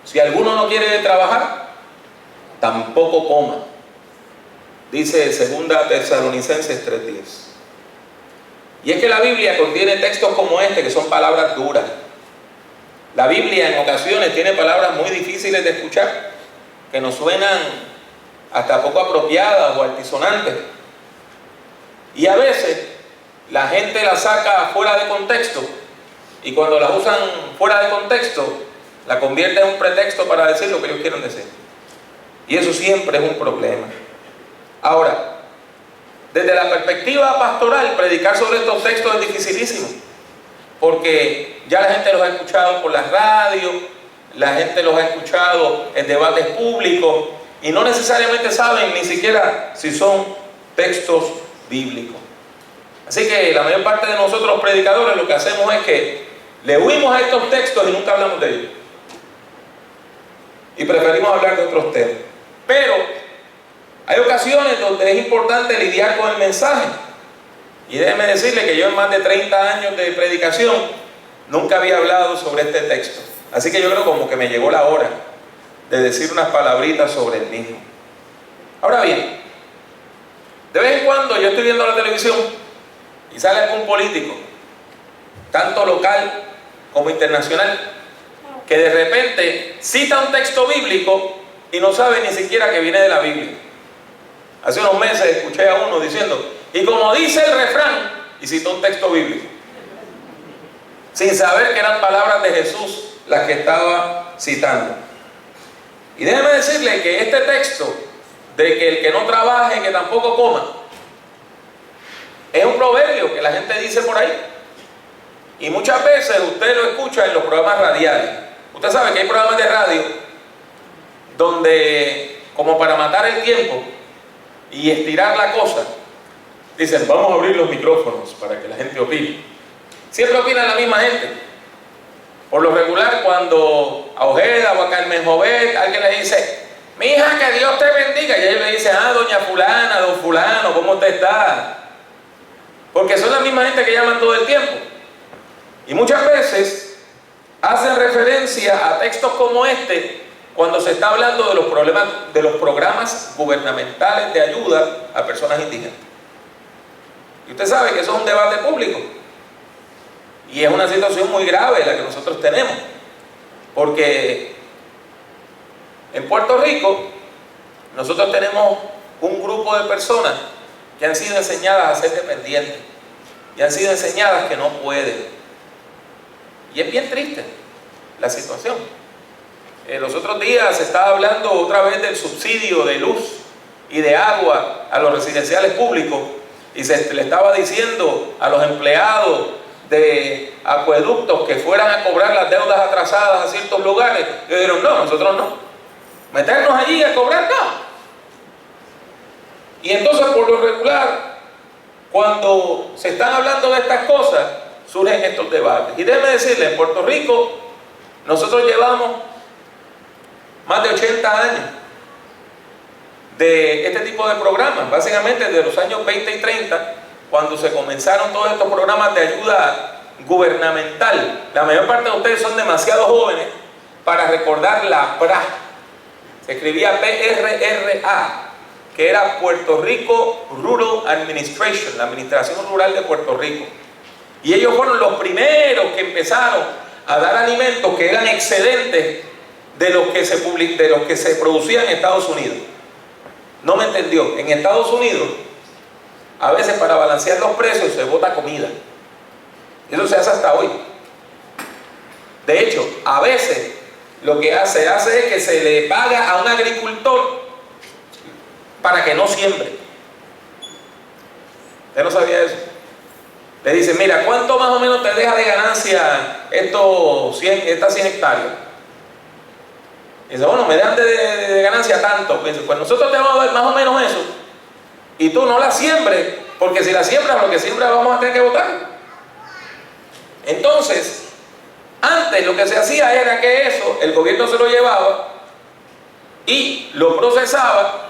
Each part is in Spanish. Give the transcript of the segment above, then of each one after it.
Si alguno no quiere trabajar, tampoco coma. Dice 2 Tesalonicenses 3:10. Y es que la Biblia contiene textos como este, que son palabras duras. La Biblia en ocasiones tiene palabras muy difíciles de escuchar, que nos suenan hasta poco apropiadas o altisonantes. Y a veces la gente las saca fuera de contexto, y cuando las usan fuera de contexto, la convierte en un pretexto para decir lo que ellos quieren decir. Y eso siempre es un problema. Ahora, desde la perspectiva pastoral, predicar sobre estos textos es dificilísimo, porque ya la gente los ha escuchado por las radios, la gente los ha escuchado en debates públicos, y no necesariamente saben ni siquiera si son textos bíblicos. Así que la mayor parte de nosotros los predicadores lo que hacemos es que le huimos a estos textos y nunca hablamos de ellos, y preferimos hablar de otros temas. Pero hay ocasiones donde es importante lidiar con el mensaje, y déjeme decirle que yo en más de 30 años de predicación nunca había hablado sobre este texto, así que yo creo como que me llegó la hora de decir unas palabritas sobre el mismo. Ahora bien, de vez en cuando yo estoy viendo la televisión y sale algún político, tanto local como internacional, que de repente cita un texto bíblico y no sabe ni siquiera que viene de la Biblia. Hace unos meses escuché a uno diciendo, y como dice el refrán, y citó un texto bíblico, sin saber que eran palabras de Jesús las que estaba citando. Y déjeme decirle que este texto, de que el que no trabaje, que tampoco coma, es un proverbio que la gente dice por ahí. Y muchas veces usted lo escucha en los programas radiales. Usted sabe que hay programas de radio donde, como para matar el tiempo y estirar la cosa, dicen, vamos a abrir los micrófonos para que la gente opine. Siempre opina la misma gente. Por lo regular, cuando a Ojeda o a Carmen Jovet alguien le dice, mi hija, que Dios te bendiga, y ellos le dicen, doña fulana, don fulano, ¿cómo usted está? Porque son la misma gente que llaman todo el tiempo. Y muchas veces hacen referencia a textos como este cuando se está hablando de los programas gubernamentales de ayuda a personas indígenas. Y usted sabe que eso es un debate público. Y es una situación muy grave la que nosotros tenemos. Porque en Puerto Rico nosotros tenemos un grupo de personas que han sido enseñadas a ser dependientes. Y han sido enseñadas que no pueden. Y es bien triste la situación. Los otros días se estaba hablando otra vez del subsidio de luz y de agua a los residenciales públicos, y se le estaba diciendo a los empleados de acueductos que fueran a cobrar las deudas atrasadas a ciertos lugares, y dijeron, no, nosotros no, meternos allí a cobrar, no. Y entonces, por lo regular, cuando se están hablando de estas cosas, surgen estos debates. Y déjeme decirle, en Puerto Rico nosotros llevamos más de 80 años de este tipo de programas, básicamente desde los años 20 y 30, cuando se comenzaron todos estos programas de ayuda gubernamental. La mayor parte de ustedes son demasiado jóvenes para recordar la PRA. Se escribía PRRA, que era Puerto Rico Rural Administration, la Administración Rural de Puerto Rico. Y ellos fueron los primeros que empezaron a dar alimentos que eran excedentes de los que se producían en Estados Unidos. No me entendió. En Estados Unidos, a veces para balancear los precios se bota comida. Eso se hace hasta hoy. De hecho, a veces lo que se hace es que se le paga a un agricultor para que no siembre. ¿Usted no sabía eso? Le dicen, mira, ¿cuánto más o menos te deja de ganancia estas 100 hectáreas? Y dice, bueno, me dan de ganancia tanto. Pues nosotros te vamos a dar más o menos eso. Y tú no la siembres, porque si la siembras, lo que siembras vamos a tener que botar. Entonces, antes lo que se hacía era que eso, el gobierno se lo llevaba y lo procesaba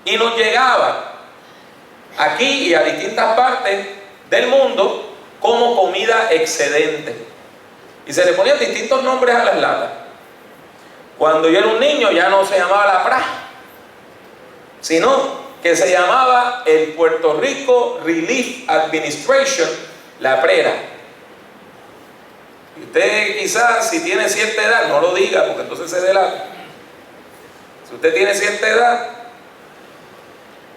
y nos llegaba aquí y a distintas partes del mundo como comida excedente. Y se le ponían distintos nombres a las latas. Cuando yo era un niño ya no se llamaba la PRA, sino que se llamaba el Puerto Rico Relief Administration, la PRERA. Y usted quizás, si tiene cierta edad, no lo diga porque entonces se delata. Si usted tiene cierta edad,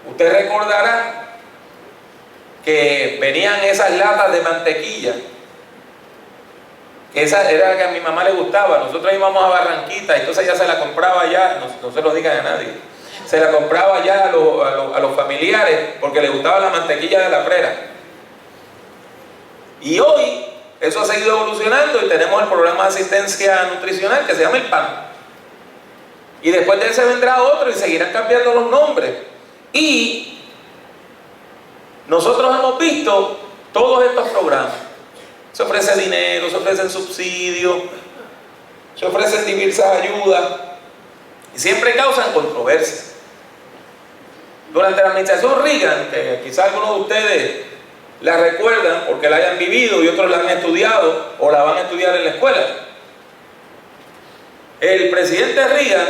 usted recordará que venían esas latas de mantequilla, que esa era la que a mi mamá le gustaba. Nosotros íbamos a Barranquita, entonces ella se la compraba allá, no se lo digan a nadie, se la compraba allá a los familiares porque le gustaba la mantequilla de la PRERA. Y hoy eso ha seguido evolucionando y tenemos el programa de asistencia nutricional que se llama el PAN. Y después de ese vendrá otro y seguirán cambiando los nombres. Y nosotros hemos visto todos estos programas. Se ofrece dinero, se ofrecen subsidios, se ofrecen diversas ayudas y siempre causan controversia. Durante la administración Reagan, que quizás algunos de ustedes la recuerdan porque la hayan vivido y otros la han estudiado o la van a estudiar en la escuela, el presidente Reagan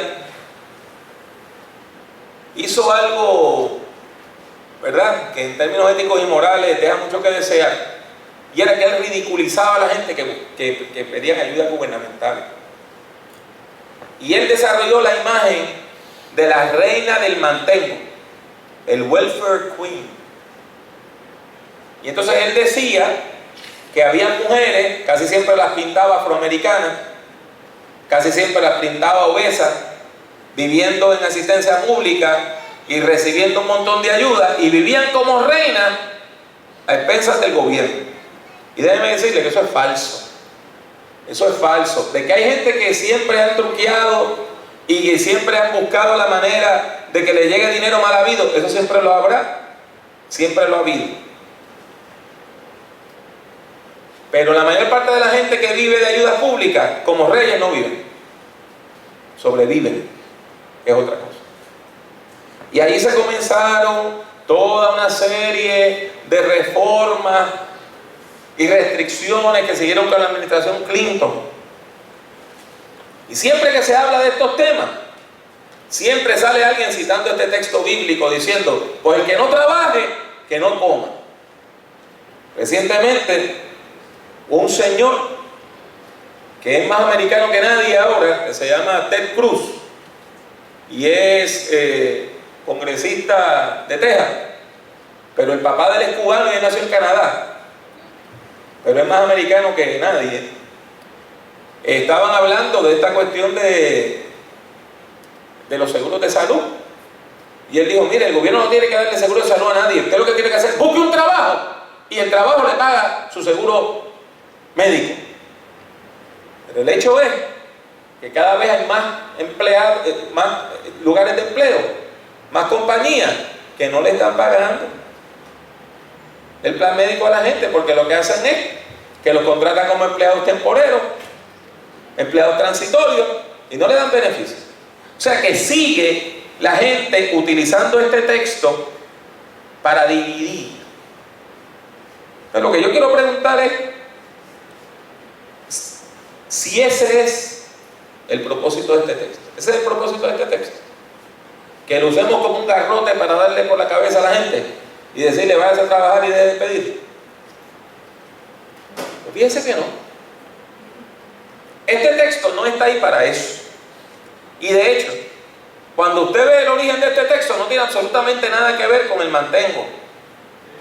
hizo algo, ¿verdad?, que en términos éticos y morales deja mucho que desear. Y era que él ridiculizaba a la gente que pedían ayuda gubernamental. Y él desarrolló la imagen de la reina del mantengo, el welfare queen. Y entonces él decía que había mujeres, casi siempre las pintaba afroamericanas, casi siempre las pintaba obesas, viviendo en asistencia pública y recibiendo un montón de ayuda, y vivían como reinas a expensas del gobierno. Y déjenme decirle que eso es falso. Eso es falso. De que hay gente que siempre han truqueado y que siempre han buscado la manera de que le llegue dinero mal habido, eso siempre lo habrá. Siempre lo ha habido. Pero la mayor parte de la gente que vive de ayudas públicas, como reyes, no viven. Sobreviven. Es otra cosa. Y ahí se comenzaron toda una serie de reformas y restricciones que siguieron con la administración Clinton. Y siempre que se habla de estos temas, siempre sale alguien citando este texto bíblico diciendo, pues el que no trabaje, que no coma. Recientemente, un señor que es más americano que nadie ahora, que se llama Ted Cruz, y es congresista de Texas, pero el papá de él es cubano y él nació en Canadá, pero es más americano que nadie. Estaban hablando de esta cuestión de los seguros de salud, y él dijo, mire, el gobierno no tiene que darle seguro de salud a nadie, usted lo que tiene que hacer, busque un trabajo, y el trabajo le paga su seguro médico. Pero el hecho es que cada vez hay más empleados, más lugares de empleo, más compañías que no le están pagando el plan médico a la gente, porque lo que hacen es que los contratan como empleados temporeros, empleados transitorios, y no le dan beneficios. O sea que sigue la gente utilizando este texto para dividir. Entonces lo que yo quiero preguntar es si ese es el propósito de este texto. Ese es el propósito de este texto. Que lo usemos como un garrote para darle por la cabeza a la gente y decirle, váyase a trabajar y deje de pedir. Pues fíjense que no. Este texto no está ahí para eso. Y de hecho, cuando usted ve el origen de este texto, no tiene absolutamente nada que ver con el mantengo,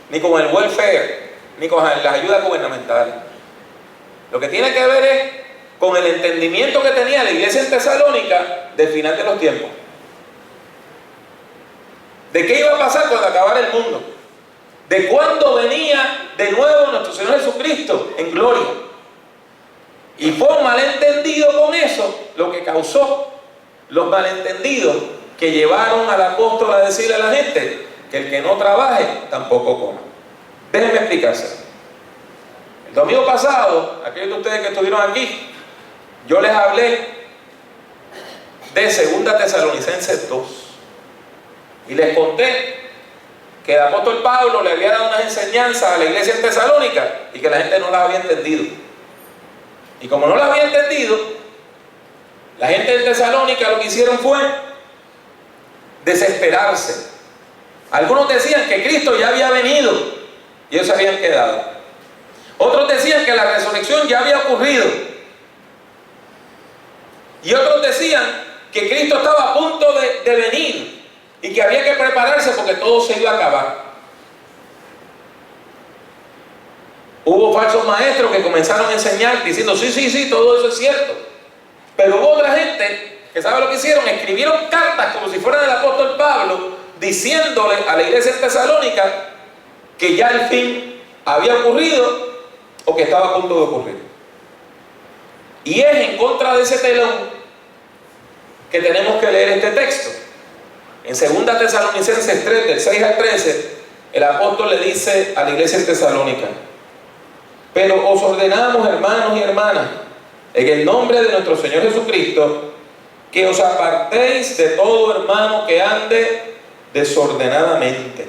ni con el welfare, ni con las ayudas gubernamentales. Lo que tiene que ver es con el entendimiento que tenía la iglesia en Tesalónica del final de los tiempos. ¿De qué iba a pasar cuando acabara el mundo? ¿De cuándo venía de nuevo nuestro Señor Jesucristo en gloria? Y fue un malentendido con eso lo que causó los malentendidos que llevaron al apóstol a decirle a la gente que el que no trabaje tampoco coma. Déjenme explicárselo. El domingo pasado, aquellos de ustedes que estuvieron aquí, yo les hablé de 2 Tesalonicenses 2 y les conté que el apóstol Pablo le había dado unas enseñanzas a la iglesia en Tesalónica y que la gente no las había entendido. Y como no las había entendido, La gente de Tesalónica lo que hicieron fue desesperarse. Algunos decían que Cristo ya había venido y ellos se habían quedado. Otros decían que la resurrección ya había ocurrido. Y otros decían que Cristo estaba a punto de venir y que había que prepararse porque todo se iba a acabar. Hubo falsos maestros que comenzaron a enseñar diciendo sí, todo eso es cierto. Pero hubo otra gente que, ¿sabe lo que hicieron? Escribieron cartas como si fueran del apóstol Pablo, diciéndole a la iglesia en Tesalónica que ya el fin había ocurrido o que estaba a punto de ocurrir. Y es en contra de ese telón que tenemos que leer este texto. En 2 Tesalonicenses 3, del 6 al 13, el apóstol le dice a la iglesia en Tesalónica: pero os ordenamos, hermanos y hermanas, en el nombre de nuestro Señor Jesucristo, que os apartéis de todo hermano que ande desordenadamente,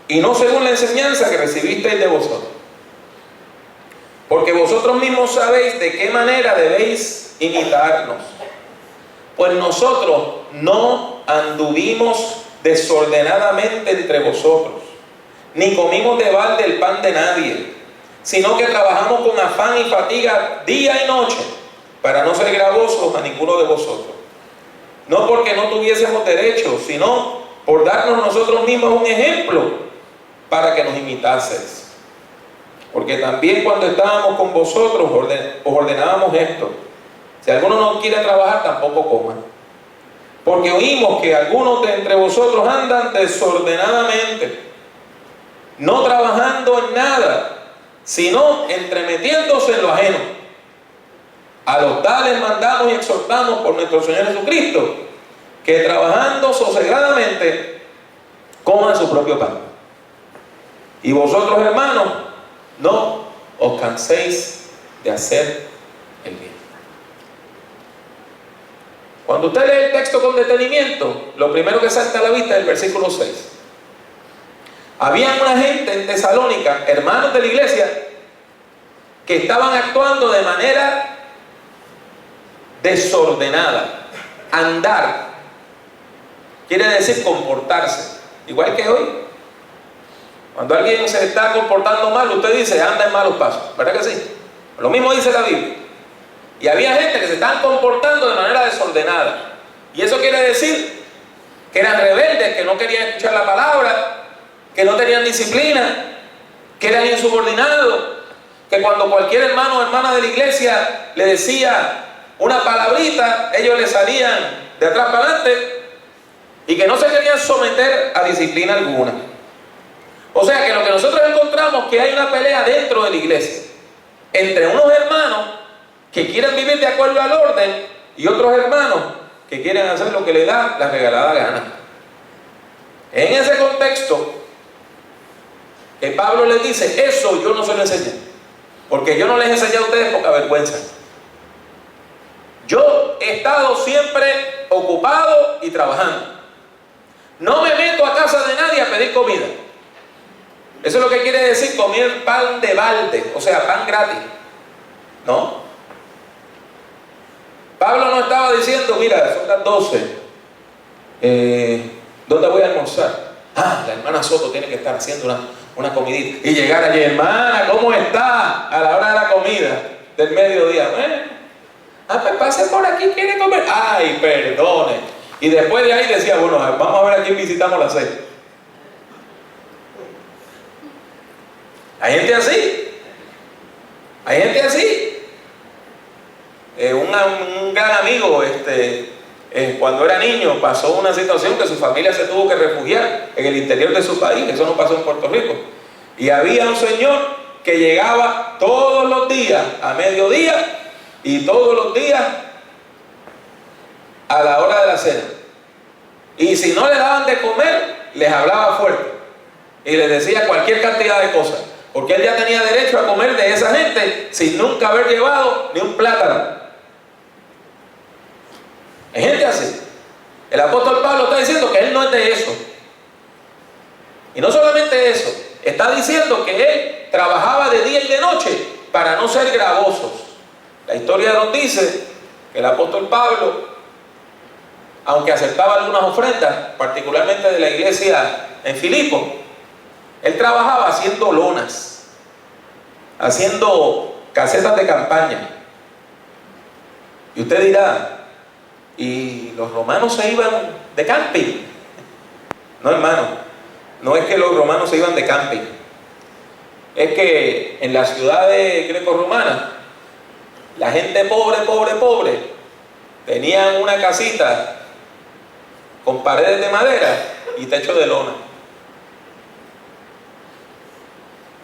y no según la enseñanza que recibisteis de vosotros. Porque vosotros mismos sabéis de qué manera debéis imitarnos. Pues nosotros no anduvimos desordenadamente entre vosotros, ni comimos de balde el pan de nadie, sino que trabajamos con afán y fatiga día y noche, para no ser gravosos a ninguno de vosotros. No porque no tuviésemos derecho, sino por darnos nosotros mismos un ejemplo para que nos imitaseis. Porque también cuando estábamos con vosotros os ordenábamos esto: si alguno no quiere trabajar, tampoco coma. Porque oímos que algunos de entre vosotros andan desordenadamente, no trabajando en nada, sino entremetiéndose en lo ajeno. A los tales mandamos y exhortamos por nuestro Señor Jesucristo, que trabajando sosegadamente coman su propio pan. Y vosotros, hermanos, no os canséis de hacer el bien. Cuando usted lee el texto con detenimiento, lo primero que salta a la vista es el versículo 6. Había una gente en Tesalónica, hermanos de la iglesia, que estaban actuando de manera desordenada. Andar quiere decir comportarse, igual que hoy. Cuando alguien se está comportando mal, usted dice anda en malos pasos, ¿verdad que sí? Lo mismo dice la Biblia. Y había gente que se estaban comportando de manera desordenada, y eso quiere decir que eran rebeldes, que no querían escuchar la palabra, que no tenían disciplina, que eran insubordinados, que cuando cualquier hermano o hermana de la iglesia le decía una palabrita, ellos le salían de atrás para adelante, y que no se querían someter a disciplina alguna. O sea que lo que nosotros encontramos es que hay una pelea dentro de la iglesia entre unos hermanos que quieren vivir de acuerdo al orden y otros hermanos que quieren hacer lo que les da la regalada gana. En ese contexto que Pablo les dice: eso yo no se lo enseñé, porque yo no les enseñé a ustedes poca vergüenza. Yo he estado siempre ocupado y trabajando. No me meto a casa de nadie a pedir comida. Eso es lo que quiere decir comer pan de balde, o sea, pan gratis. ¿No? Pablo no estaba diciendo: mira, son las 12, ¿dónde voy a almorzar? Ah, la hermana Soto tiene que estar haciendo una comidita. Y llegar allí: hermana, ¿cómo está? A la hora de la comida del mediodía. Pues pase por aquí, ¿quiere comer? Ay, perdone. Y después de ahí decía: bueno, vamos a ver a quién visitamos la 6. Hay gente así. Hay gente así. Un gran amigo, cuando era niño, pasó una situación que su familia se tuvo que refugiar en el interior de su país. Eso no pasó en Puerto Rico. Y había un señor que llegaba todos los días a mediodía y todos los días a la hora de la cena. Y si no le daban de comer, les hablaba fuerte y les decía cualquier cantidad de cosas, porque él ya tenía derecho a comer de esa gente sin nunca haber llevado ni un plátano. Hay gente así. El apóstol Pablo está diciendo que él no es de eso. Y no solamente eso, está diciendo que él trabajaba de día y de noche para no ser gravosos. La historia nos dice que el apóstol Pablo, aunque aceptaba algunas ofrendas, particularmente de la iglesia en Filipos, él trabajaba haciendo lonas, haciendo casetas de campaña. Y usted dirá, ¿y los romanos se iban de camping? No, hermano, no es que los romanos se iban de camping. Es que en las ciudades grecorromanas, la gente pobre, tenían una casita con paredes de madera y techo de lona.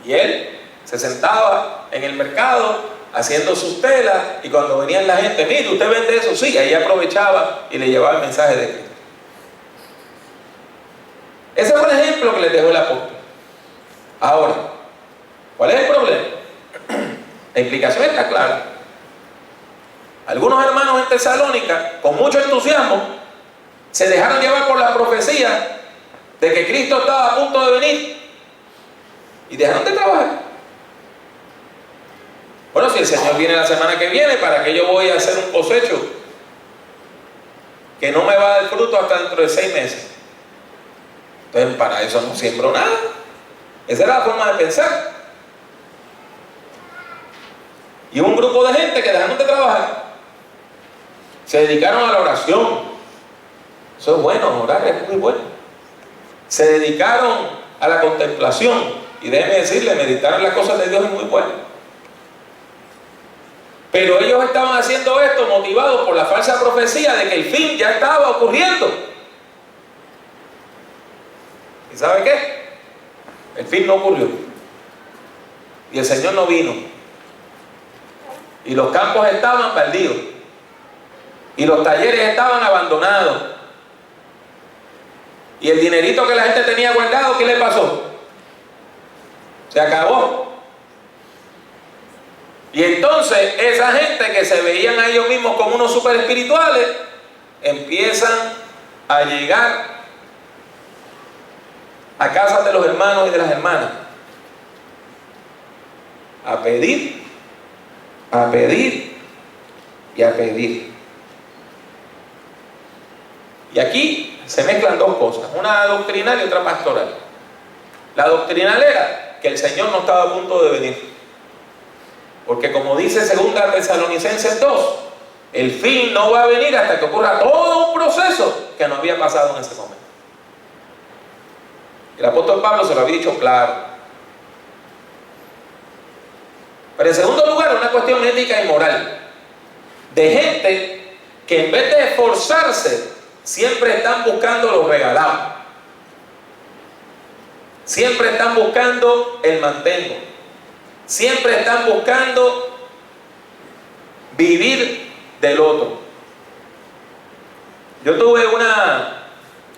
Y él se sentaba en el mercado haciendo sus telas, y cuando venían la gente, mire, ¿usted vende eso? Sí, ahí aprovechaba y le llevaba el mensaje de Cristo. Ese fue el ejemplo que les dejó el apóstol. Ahora, ¿cuál es el problema? La implicación está clara. Algunos hermanos en Tesalónica, con mucho entusiasmo, se dejaron llevar por la profecía de que Cristo estaba a punto de venir y dejaron de trabajar. Bueno, si el Señor viene la semana que viene, ¿para qué yo voy a hacer un cosecho que no me va a dar fruto hasta dentro de 6 meses? Entonces, para eso no siembro nada. Esa era la forma de pensar. Y un grupo de gente que dejaron de trabajar, se dedicaron a la oración. Eso es bueno, orar es muy bueno. Se dedicaron a la contemplación, y déjeme decirle, meditar en las cosas de Dios es muy bueno. Pero ellos estaban haciendo esto motivados por la falsa profecía de que el fin ya estaba ocurriendo. ¿Y sabe qué? El fin no ocurrió. Y el Señor no vino. Y los campos estaban perdidos. Y los talleres estaban abandonados. Y el dinerito que la gente tenía guardado, ¿qué le pasó? Se acabó. Y entonces esa gente que se veían a ellos mismos como unos super espirituales, empiezan a llegar a casas de los hermanos y de las hermanas a pedir y a pedir. Y aquí se mezclan dos cosas, una doctrinal y otra pastoral. La doctrinal era que el Señor no estaba a punto de venir, porque como dice 2 Tesalonicenses 2, el fin no va a venir hasta que ocurra todo un proceso que no había pasado en ese momento. El apóstol Pablo se lo había dicho claro. Pero en segundo lugar, una cuestión ética y moral, de gente que en vez de esforzarse, siempre están buscando lo regalado. Siempre están buscando el mantengo. Siempre están buscando vivir del otro. Yo tuve una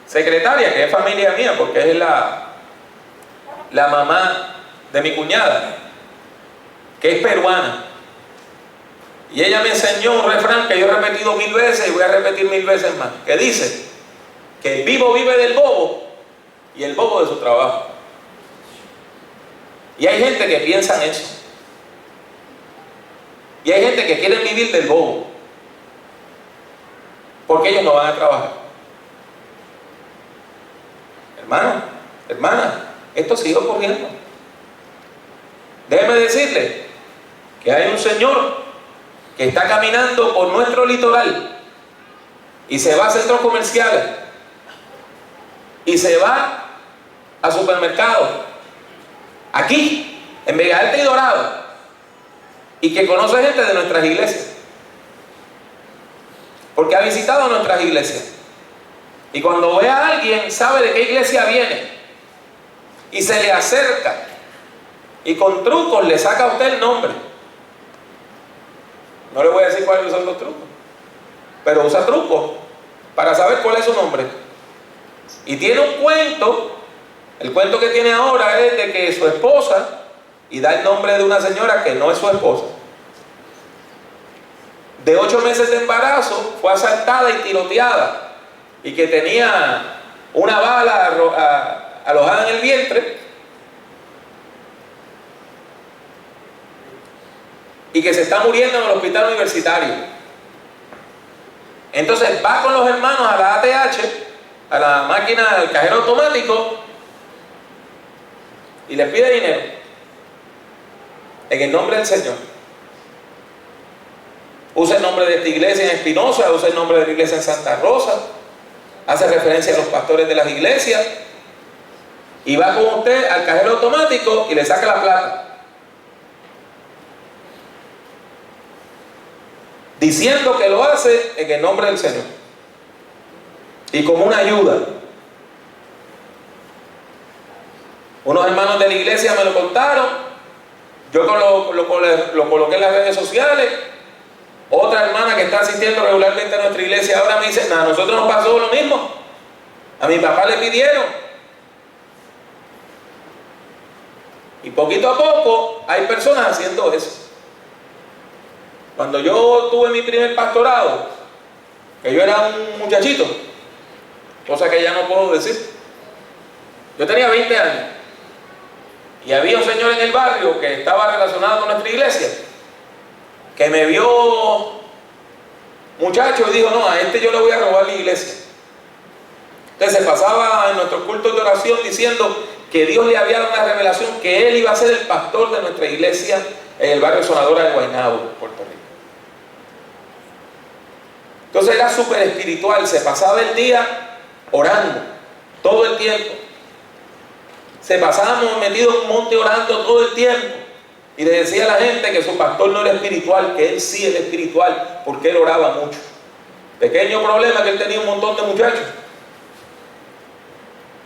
secretaria que es familia mía, porque es la mamá de mi cuñada, que es peruana. Y ella me enseñó un refrán que yo he repetido 1000 veces y voy a repetir 1000 veces más, que dice que el vivo vive del bobo y el bobo de su trabajo. Y hay gente que piensa en eso. Y hay gente que quiere vivir del bobo, porque ellos no van a trabajar. Hermano, hermana, esto sigue ocurriendo. Déjeme decirle que hay un señor que está caminando por nuestro litoral y se va a centros comerciales y se va a supermercados aquí, en Vega Alta y Dorado, y que conoce gente de nuestras iglesias, porque ha visitado nuestras iglesias, y cuando ve a alguien sabe de qué iglesia viene y se le acerca y con trucos le saca a usted el nombre. No le voy a decir cuáles son los trucos, pero usa trucos para saber cuál es su nombre. Y tiene un cuento. El cuento que tiene ahora es de que su esposa, y da el nombre de una señora que no es su esposa, de 8 meses de embarazo, fue asaltada y tiroteada, y que tenía una bala alojada en el vientre, y que se está muriendo en el hospital universitario. Entonces va con los hermanos a la ATH, a la máquina del cajero automático, y les pide dinero en el nombre del Señor. Usa el nombre de esta iglesia en Espinosa, usa el nombre de la iglesia en Santa Rosa, hace referencia a los pastores de las iglesias, y va con usted al cajero automático y le saca la plata, diciendo que lo hace en el nombre del Señor y como una ayuda. Unos hermanos de la iglesia me lo contaron, yo lo coloqué en las redes sociales. Otra hermana que está asistiendo regularmente a nuestra iglesia ahora me dice: a nosotros nos pasó lo mismo, a mi papá le pidieron. Y poquito a poco hay personas haciendo eso. Cuando yo tuve mi primer pastorado, que yo era un muchachito, cosa que ya no puedo decir, yo tenía 20 años, y había un señor en el barrio que estaba relacionado con nuestra iglesia, que me vio muchacho y dijo: no, a este yo le voy a robar la iglesia. Entonces se pasaba en nuestros cultos de oración diciendo que Dios le había dado una revelación que él iba a ser el pastor de nuestra iglesia en el barrio Sonadora de Guaynabo, Puerto Rico. Entonces era súper espiritual, se pasaba el día orando, todo el tiempo. Se pasábamos metidos en un monte orando todo el tiempo. Y le decía a la gente que su pastor no era espiritual, que él sí era espiritual, porque él oraba mucho. Pequeño problema, que él tenía un montón de muchachos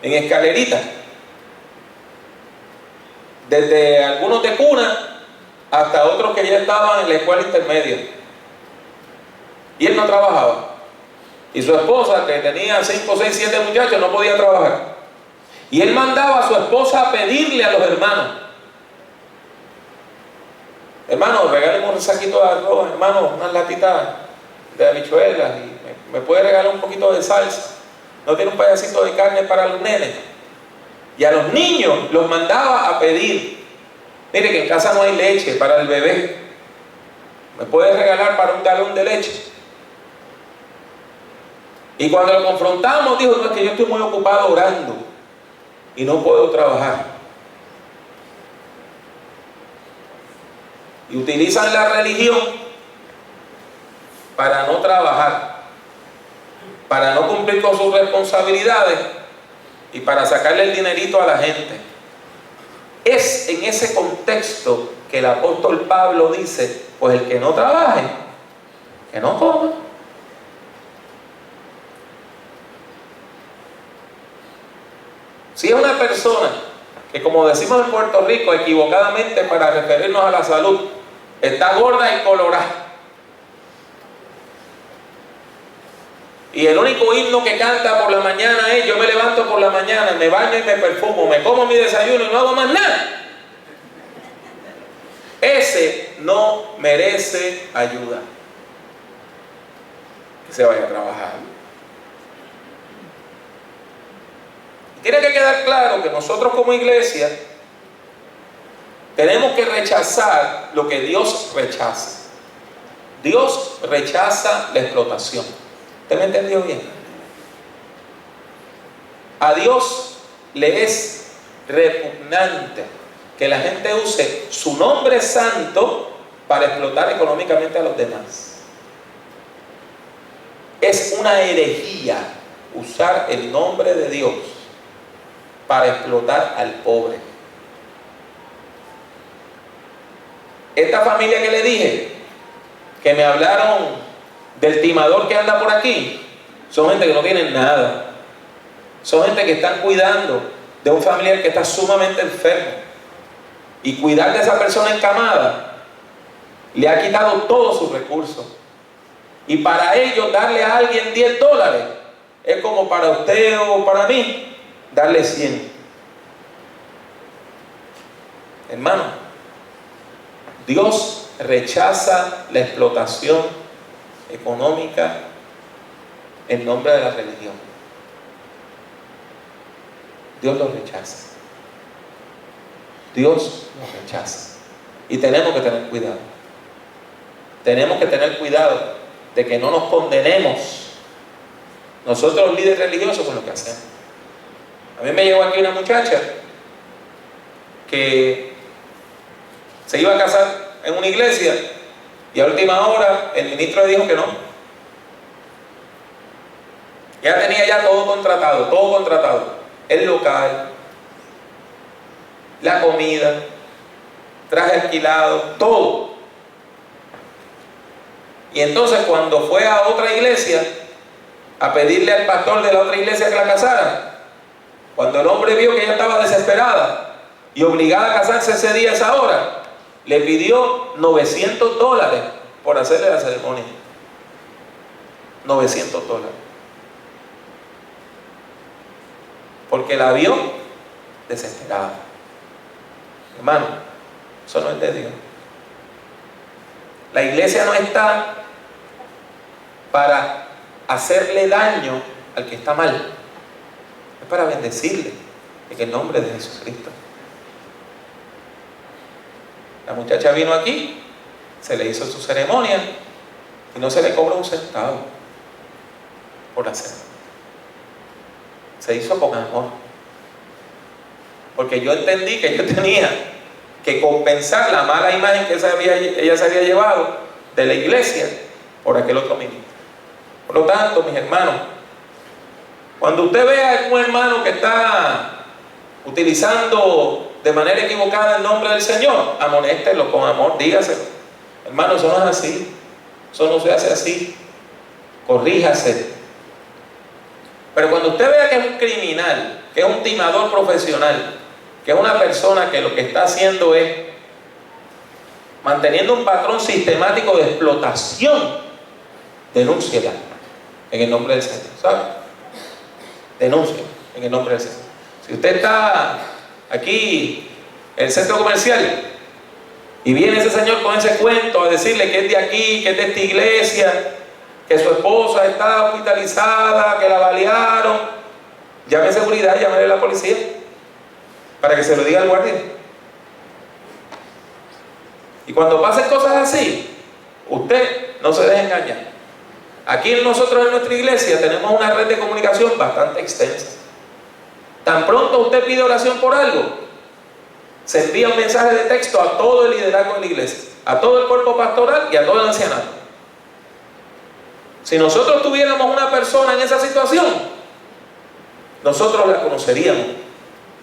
en escaleritas, desde algunos de cuna hasta otros que ya estaban en la escuela intermedia. Y él no trabajaba. Y su esposa, que tenía 5, 6, 7 muchachos, no podía trabajar. Y él mandaba a su esposa a pedirle a los hermanos: hermano, regáleme un saquito de arroz, hermano, unas latitas de habichuelas, y me puede regalar un poquito de salsa, no tiene un pedacito de carne para los nenes. Y a los niños los mandaba a pedir: mire, que en casa no hay leche para el bebé, me puede regalar para un galón de leche. Y cuando lo confrontamos dijo: no, es que yo estoy muy ocupado orando y no puedo trabajar. Y utilizan la religión para no trabajar, para no cumplir con sus responsabilidades y para sacarle el dinerito a la gente. Es en ese contexto que el apóstol Pablo dice: pues el que no trabaje, que no coma. Si es una persona que, como decimos en Puerto Rico equivocadamente para referirnos a la salud, está gorda y colorada, y el único himno que canta por la mañana es: yo me levanto por la mañana, me baño y me perfumo, me como mi desayuno y no hago más nada, ese no merece ayuda. Que se vaya a trabajar. Tiene que quedar claro que nosotros como iglesia tenemos que rechazar lo que Dios rechaza. Dios rechaza la explotación. ¿Usted me entendió bien? A Dios le es repugnante que la gente use su nombre santo para explotar económicamente a los demás. Es una herejía usar el nombre de Dios para explotar al pobre. Esta familia que le dije, que me hablaron del timador que anda por aquí, son gente que no tienen nada. Son gente que están cuidando de un familiar que está sumamente enfermo. Y cuidar de esa persona encamada le ha quitado todos sus recursos. Y para ellos darle a alguien $10 es como para usted o para mí darle 100. Hermano, Dios rechaza la explotación económica en nombre de la religión. Dios lo rechaza. Dios lo rechaza. Y tenemos que tener cuidado. tenemos que tener cuidado de que no nos condenemos nosotros los líderes religiosos con lo que hacemos. A mí me llegó aquí una muchacha que se iba a casar en una iglesia y a última hora el ministro le dijo que no. Ya tenía ya todo contratado. El local, la comida, traje alquilado, todo. Y entonces cuando fue a otra iglesia a pedirle al pastor de la otra iglesia que la casara, cuando el hombre vio que ella estaba desesperada y obligada a casarse ese día, esa hora, le pidió $900 por hacerle la ceremonia. $900. Porque la vio desesperada. Hermano, eso no es de Dios. La iglesia no está para hacerle daño al que está mal. Es para bendecirle en el nombre de Jesucristo. La muchacha vino aquí, se le hizo su ceremonia y no se le cobró un centavo por hacerlo. Se hizo con amor. Porque yo entendí que yo tenía que compensar la mala imagen que ella se había llevado de la iglesia por aquel otro ministro. Por lo tanto, mis hermanos, cuando usted vea a un hermano que está utilizando de manera equivocada el nombre del Señor, amonéstelo con amor, dígaselo. Hermano, eso no es así. Eso no se hace así. Corríjase. Pero cuando usted vea que es un criminal, que es un timador profesional, que es una persona que lo que está haciendo es manteniendo un patrón sistemático de explotación, denúnciela en el nombre del Señor, ¿sabe? Denúnciela en el nombre del Señor. Si usted está aquí en el centro comercial y viene ese señor con ese cuento a decirle que es de aquí, que es de esta iglesia, que su esposa está hospitalizada, que la balearon, llame a seguridad, llámale a la policía para que se lo diga al guardia. Y cuando pasen cosas así, usted no se deje engañar. Aquí nosotros en nuestra iglesia tenemos una red de comunicación bastante extensa. Tan pronto usted pide oración por algo, se envía un mensaje de texto a todo el liderazgo de la iglesia, a todo el cuerpo pastoral y a todo el ancianato. Si nosotros tuviéramos una persona en esa situación, nosotros la conoceríamos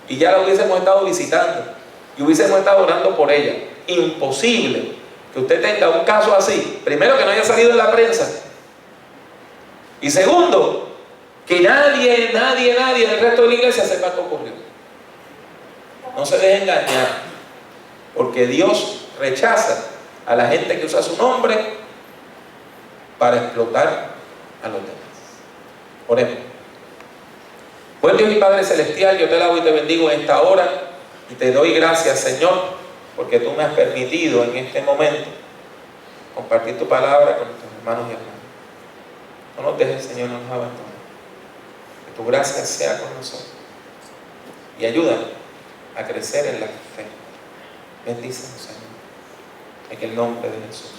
y ya la hubiésemos estado visitando y hubiésemos estado orando por ella. Imposible que usted tenga un caso así, primero que no haya salido en la prensa, y segundo, que nadie del resto de la iglesia sepa qué ocurrió. No se deje engañar, porque Dios rechaza a la gente que usa su nombre para explotar a los demás. Oremos. Buen Dios y Padre Celestial, yo te alabo y te bendigo en esta hora y te doy gracias, Señor, porque tú me has permitido en este momento compartir tu palabra con nuestros hermanos y hermanas. No nos dejes, Señor, no nos abandones. Que tu gracia sea con nosotros y ayúdanos a crecer en la fe. Bendícenos, Señor, en el nombre de Jesús.